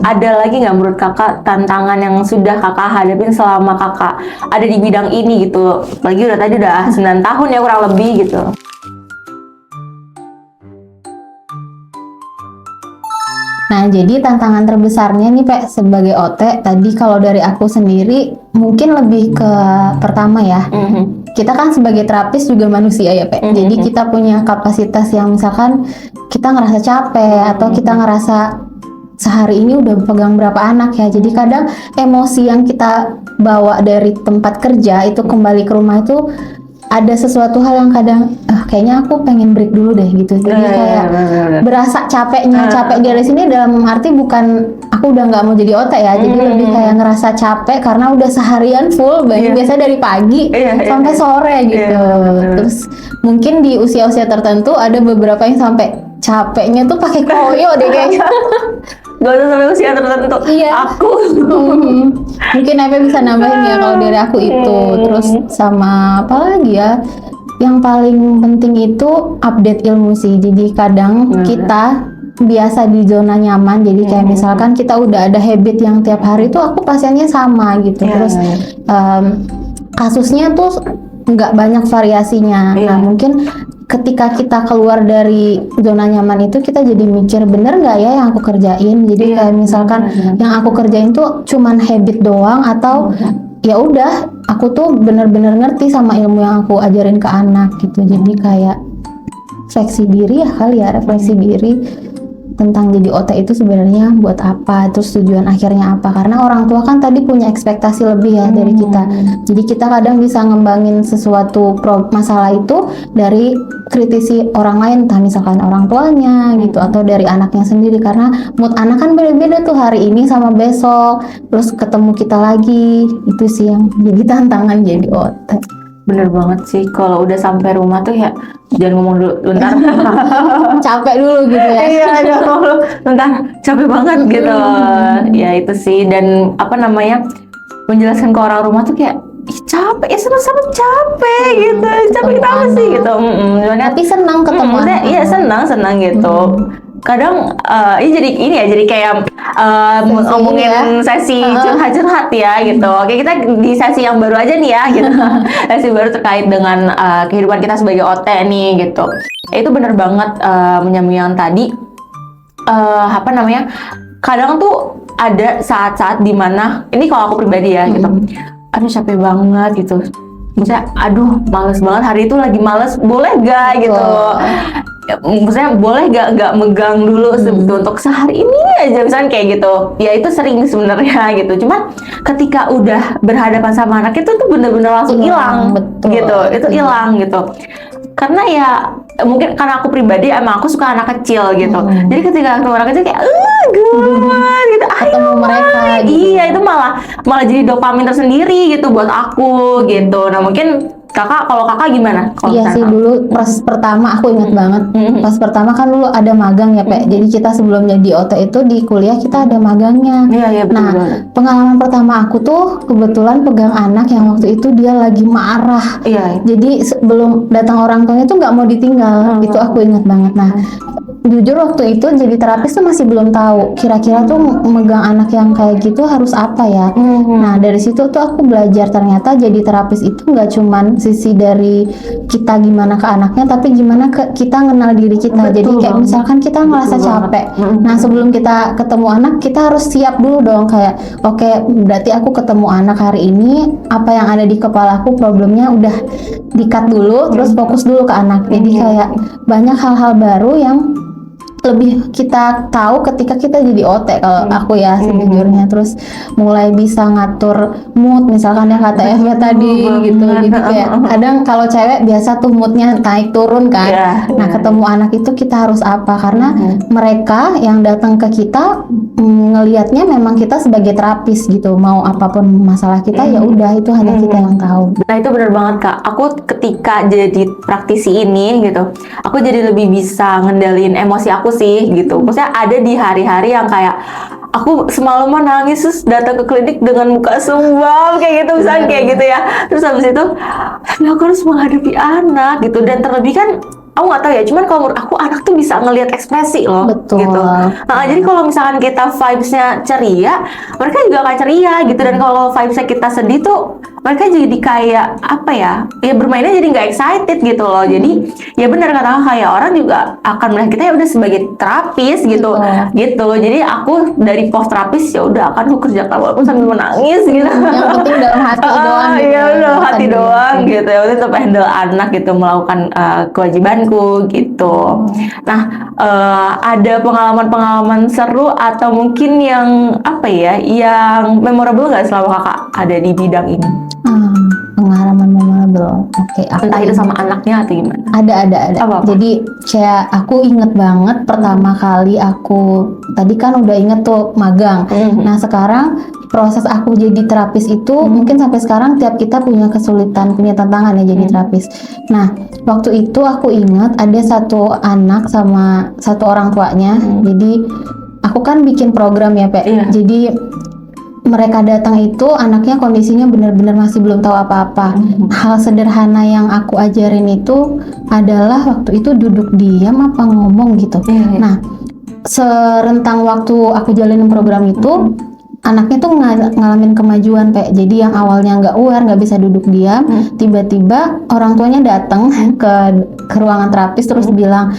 Ada lagi nggak menurut kakak tantangan yang sudah kakak hadapin selama kakak ada di bidang ini gitu? Lagi tadi udah 9 tahun ya kurang lebih gitu. Nah, jadi tantangan terbesarnya nih, Pak, sebagai OT, tadi kalau dari aku sendiri, mungkin lebih ke pertama ya, kita kan sebagai terapis juga manusia ya, Pak. Jadi kita punya kapasitas yang misalkan kita ngerasa capek, atau kita ngerasa sehari ini udah pegang berapa anak ya. Jadi kadang emosi yang kita bawa dari tempat kerja itu kembali ke rumah itu ada sesuatu hal yang kadang kayaknya aku pengen break dulu deh gitu. Jadi kayak berasa capeknya. Capek dari sini dalam arti bukan aku udah nggak mau jadi OT ya. Jadi lebih kayak ngerasa capek karena udah seharian full, biasa dari pagi sampai sore gitu. Terus mungkin di usia-usia tertentu ada beberapa yang sampai capeknya tuh pakai koyo deh kayaknya. Gak usah sampai usia tertentu. Iya. Aku mungkin Epe bisa nambahin ya kalau dari aku itu. Terus sama apa lagi ya? Yang paling penting itu update ilmu sih. Jadi kadang kita biasa di zona nyaman. Jadi kayak misalkan kita udah ada habit yang tiap hari itu aku pasiennya sama gitu. Terus kasusnya tuh nggak banyak variasinya. Nah mungkin ketika kita keluar dari zona nyaman itu kita jadi mikir bener nggak ya yang aku kerjain. Jadi kayak misalkan yang aku kerjain tuh cuman habit doang atau ya udah aku tuh bener-bener ngerti sama ilmu yang aku ajarin ke anak gitu. Jadi kayak refleksi diri ya kali ya, refleksi diri tentang jadi OT itu sebenarnya buat apa, terus tujuan akhirnya apa. Karena orang tua kan tadi punya ekspektasi lebih ya dari kita. Jadi kita kadang bisa ngembangin sesuatu masalah itu dari kritisi orang lain, entah misalkan orang tuanya gitu atau dari anaknya sendiri. Karena mood anak kan beda-beda tuh hari ini sama besok, terus ketemu kita lagi. Itu sih yang jadi tantangan jadi OT. bener banget sih, kalau udah sampai rumah tuh ya jangan ngomong dulu, bentar. Capek dulu gitu ya. Iya, jangan ngomong dulu, bentar, capek banget gitu. Ya itu sih, dan apa namanya, menjelaskan ke orang rumah tuh kayak capek, ya sama-sama capek gitu. Capek kenapa sih gitu. Tapi senang ketemu anak. Iya senang gitu. Kadang ini jadi kayak ngomongin sesi curhat ya gitu. Oke, kita di sesi yang baru aja nih ya gitu. Sesi baru terkait dengan kehidupan kita sebagai OT nih gitu. Itu bener banget menyambung yang tadi, apa namanya, kadang tuh ada saat-saat dimana, ini kalau aku pribadi ya gitu, aduh capek banget gitu. Misalnya, aduh males banget hari itu, lagi males, boleh gak gitu. Misalnya boleh gak megang dulu untuk sehari ini aja, misalnya kayak gitu. Ya itu sering sebenarnya gitu. Cuma ketika udah berhadapan sama anak itu tuh bener-bener langsung hilang gitu. Itu hilang gitu. Karena ya mungkin karena aku pribadi emang aku suka anak kecil gitu. Jadi ketika ketemu anak kecil kayak gemes gitu. Ketemu mereka gitu. Iya, itu malah jadi dopamin tersendiri gitu buat aku gitu. Nah mungkin kalau kakak gimana? Iya sih, dulu pas pertama aku ingat banget. Pas pertama kan dulu ada magang ya, Pak. Jadi kita sebelum jadi OT itu di kuliah kita ada magangnya. Iya, betul. Nah, pengalaman pertama aku tuh kebetulan pegang anak yang waktu itu dia lagi marah. Iya. Jadi sebelum datang orang tuanya tuh nggak mau ditinggal. Itu aku ingat banget. Nah, jujur waktu itu jadi terapis tuh masih belum tahu kira-kira tuh megang anak yang kayak gitu harus apa ya. Nah dari situ tuh aku belajar ternyata jadi terapis itu nggak cuman sisi dari kita gimana ke anaknya, tapi gimana kita ngenal diri kita. Jadi kayak misalkan kita ngerasa capek, nah sebelum kita ketemu anak kita harus siap dulu dong, kayak oke, berarti aku ketemu anak hari ini, apa yang ada di kepalaku problemnya udah di-cut dulu, terus fokus dulu ke anak. Jadi kayak banyak hal-hal baru yang lebih kita tahu ketika kita jadi OT kalau aku ya sejujurnya. Terus mulai bisa ngatur mood misalkan yang kata Eva tadi gitu. Jadi kayak kadang kalau cewek biasa tuh moodnya naik turun kan. Nah ketemu anak itu kita harus apa, karena mereka yang datang ke kita ngelihatnya memang kita sebagai terapis gitu, mau apapun masalah kita ya udah itu hanya kita yang tahu. Nah itu benar banget Kak, aku ketika jadi praktisi ini gitu, aku jadi lebih bisa ngendalin emosi aku sih gitu. Maksudnya ada di hari-hari yang kayak aku semalaman nangis terus datang ke klinik dengan muka suam kayak gitu misalnya kayak gitu ya. Terus habis itu aku harus menghadapi anak gitu, dan terlebih kan aku nggak tahu ya, cuman kalau menurut aku anak tuh bisa ngelihat ekspresi loh. Betul. Gitu. Jadi kalau misalkan kita vibes-nya ceria, mereka juga akan ceria gitu. Dan kalau vibes-nya kita sedih tuh, mereka jadi kayak apa ya? Ya bermainnya jadi nggak excited gitu loh. Jadi ya benar kata kayak orang juga akan melihat kita ya udah sebagai terapis gitu. Betul. Gitu. Jadi aku dari post terapis ya udah akan aku kerjakan walaupun sambil menangis gitu. Yang penting dalam hati doang gitu. Iya udah Bukan hati di- doang gitu. Ya udah tetap handle anak gitu, melakukan kewajibanku gitu. Nah, ada pengalaman-pengalaman seru atau mungkin yang apa ya, yang memorable nggak selama kakak ada di bidang ini? Pengalaman memorable. Oke, Entah itu sama anaknya atau gimana? ada. Apa-apa? Jadi kayak aku inget banget pertama kali aku tadi kan udah inget tuh magang. Nah sekarang proses aku jadi terapis itu mungkin sampai sekarang tiap kita punya kesulitan, punya tantangan ya jadi terapis. Nah waktu itu aku ingat ada satu anak sama satu orang tuanya. Jadi aku kan bikin program ya Pak. Iya. Jadi mereka datang itu anaknya kondisinya benar-benar masih belum tahu apa-apa. Hal sederhana yang aku ajarin itu adalah waktu itu duduk diam apa ngomong gitu. Nah, serentang waktu aku jalanin program itu, anaknya tuh ngalamin kemajuan kayak jadi yang awalnya nggak aware, nggak bisa duduk diam, tiba-tiba orang tuanya datang ke ruangan terapis terus bilang,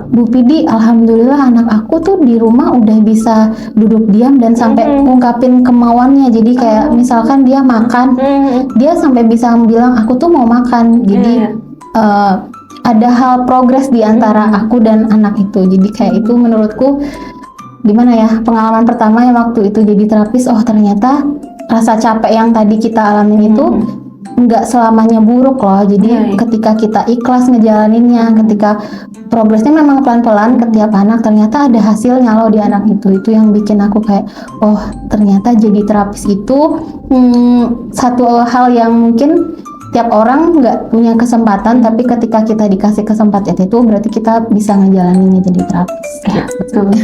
Bu Pidi, alhamdulillah anak aku tuh di rumah udah bisa duduk diam dan sampai ungkapin kemauannya. Jadi kayak misalkan dia makan, dia sampai bisa bilang aku tuh mau makan. Jadi ada hal progres di antara aku dan anak itu. Jadi kayak itu menurutku gimana ya, pengalaman pertama yang waktu itu jadi terapis, oh ternyata rasa capek yang tadi kita alamin itu nggak selamanya buruk loh. Jadi ketika kita ikhlas ngejalaninnya, ketika progresnya memang pelan-pelan ke tiap anak, ternyata ada hasilnya loh di anak itu yang bikin aku kayak oh ternyata jadi terapis itu satu hal yang mungkin tiap orang nggak punya kesempatan, tapi ketika kita dikasih kesempatan itu berarti kita bisa ngejalaninnya jadi terapis. Betul.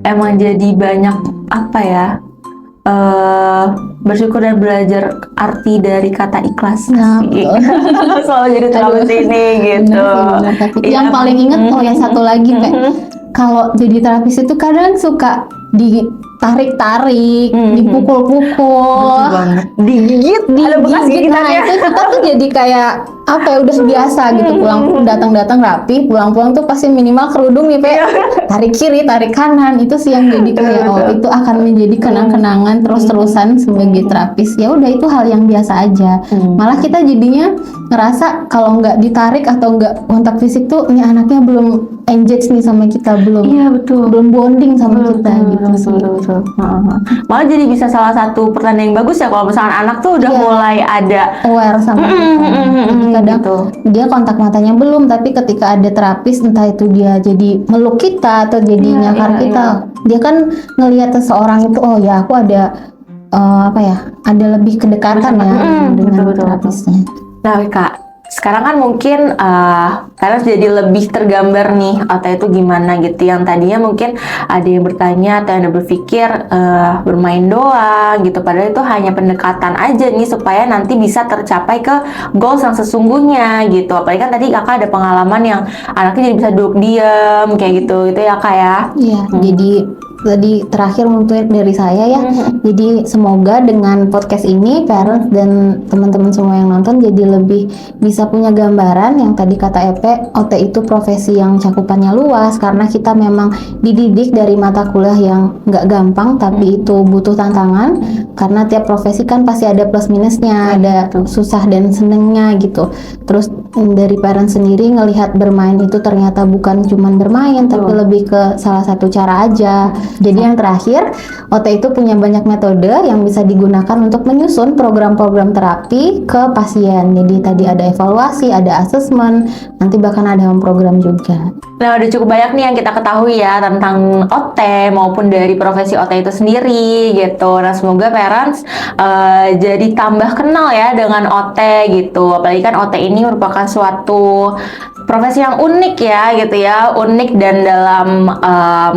Emang jadi banyak apa ya, bersyukur dan belajar arti dari kata ikhlas. Nah, Asik. Selalu jadi terapis ini gitu. Benar, tapi Iya. yang paling inget yang satu lagi Pak, kalau jadi terapis itu kadang suka ditarik-tarik, dipukul-pukul, digigit, ada bekas digigit. Nah gigitannya. itu kita tuh jadi kayak apa ya, udah biasa gitu, pulang datang rapi, pulang tuh pasti minimal kerudung nih Pe, tarik kiri tarik kanan, itu sih yang jadi kayak oh itu akan menjadi kenang-kenangan terus-terusan sebagai terapis. Ya udah itu hal yang biasa aja, malah kita jadinya ngerasa kalau nggak ditarik atau nggak kontak fisik tuh ini anaknya belum engage nih sama kita, belum bonding sama kita gitu sih. Betul. Malah jadi bisa salah satu pertanda yang bagus ya kalau misalkan anak tuh udah mulai ada aware sama kita. Jadi kadang gitu. dia kontak matanya belum, tapi ketika ada terapis entah itu dia jadi meluk kita atau jadi nyakar kita, dia kan ngelihat seseorang itu oh ya aku ada ada lebih kedekatan ya dengan terapisnya. Nah Kak, sekarang kan mungkin karena jadi lebih tergambar nih Ota itu gimana gitu. Yang tadinya mungkin ada yang bertanya atau yang berpikir bermain doang gitu, padahal itu hanya pendekatan aja nih supaya nanti bisa tercapai ke goals yang sesungguhnya gitu. Apalagi kan tadi Kakak ada pengalaman yang anaknya jadi bisa duduk diam kayak gitu ya Kak ya. Iya, jadi tadi terakhir mungkin dari saya ya. Jadi semoga dengan podcast ini parents dan teman-teman semua yang nonton jadi lebih bisa punya gambaran yang tadi kata Epe, OT itu profesi yang cakupannya luas karena kita memang dididik dari mata kuliah yang nggak gampang, tapi itu butuh tantangan karena tiap profesi kan pasti ada plus minusnya, ada susah dan senengnya gitu. Terus dari parents sendiri ngelihat bermain itu ternyata bukan cuman bermain, tapi lebih ke salah satu cara aja. Jadi yang terakhir, OT itu punya banyak metode yang bisa digunakan untuk menyusun program-program terapi ke pasien. Jadi tadi ada evaluasi, ada asesmen, nanti bahkan ada home program juga. Nah udah cukup banyak nih yang kita ketahui ya tentang OT maupun dari profesi OT itu sendiri gitu. Nah semoga parents jadi tambah kenal ya dengan OT gitu. Apalagi kan OT ini merupakan suatu profesi yang unik ya gitu ya, unik dan dalam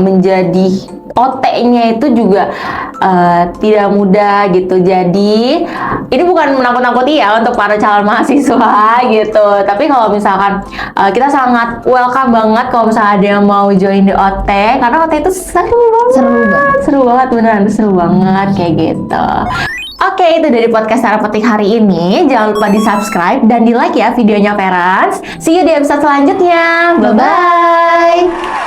menjadi OT-nya itu juga tidak mudah gitu. Jadi ini bukan menakut-nakuti ya untuk para calon mahasiswa gitu. Tapi kalau misalkan kita sangat welcome banget kalau misalnya ada yang mau join di OT, karena OT itu seru banget beneran, seru banget kayak gitu. Oke, itu dari podcast Tara Petik hari ini. Jangan lupa di subscribe dan di like ya videonya Parents. See you di episode selanjutnya. Bye bye.